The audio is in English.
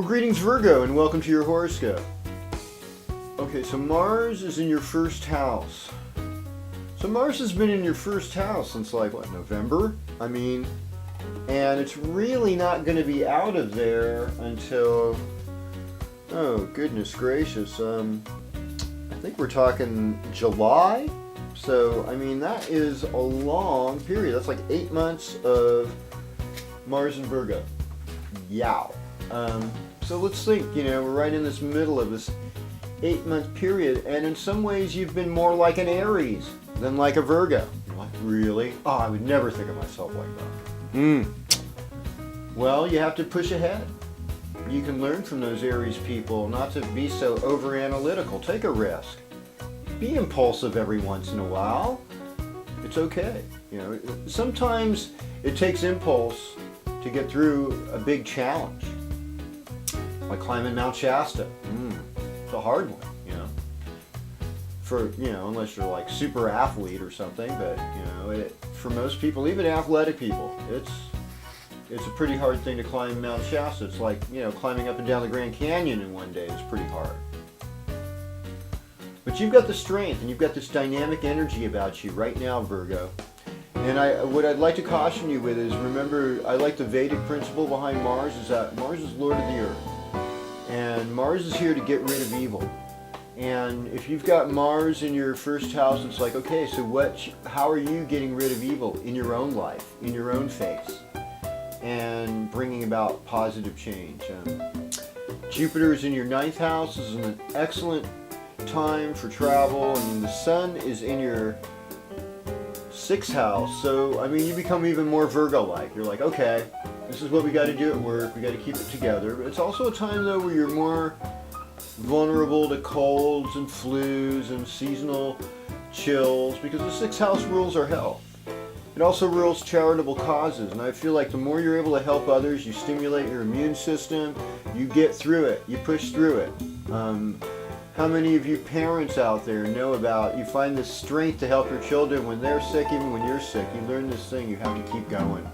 Well, greetings Virgo, and welcome to your horoscope. Okay, so Mars is in your first house. So Mars has been in your first house since like, what, November? And it's really not going to be out of there until, oh goodness gracious, I think we're talking July. So, that is a long period. That's like 8 months of Mars in Virgo. Yow. So let's think, we're right in this middle of this 8-month period, and in some ways you've been more like an Aries than like a Virgo. You're like, really? Oh, I would never think of myself like that. Well, you have to push ahead. You can learn from those Aries people not to be so over-analytical. Take a risk. Be impulsive every once in a while. It's okay. Sometimes it takes impulse to get through a big challenge. Like climbing Mount Shasta. It's a hard one, unless you're like super athlete or something, but for most people, even athletic people, it's a pretty hard thing to climb Mount Shasta. It's like, climbing up and down the Grand Canyon in one day is pretty hard. But you've got the strength and you've got this dynamic energy about you right now, Virgo. And what I'd like to caution you with is, remember, I like the Vedic principle behind Mars is that Mars is Lord of the Earth. And Mars is here to get rid of evil. And if you've got Mars in your first house, it's like, okay, so how are you getting rid of evil in your own life, in your own face, and bringing about positive change? Jupiter is in your 9th house. This is an excellent time for travel, and the Sun is in your 6th house. So, you become even more Virgo-like. You're like, okay, this is what we got to do at work. We got to keep it together. But it's also a time, though, where you're more vulnerable to colds and flus and seasonal chills, because the 6th house rules our health. It also rules charitable causes, and I feel like the more you're able to help others, you stimulate your immune system, you get through it, you push through it. How many of you parents out there know about, you find the strength to help your children when they're sick, even when you're sick? You learn this thing, you have to keep going.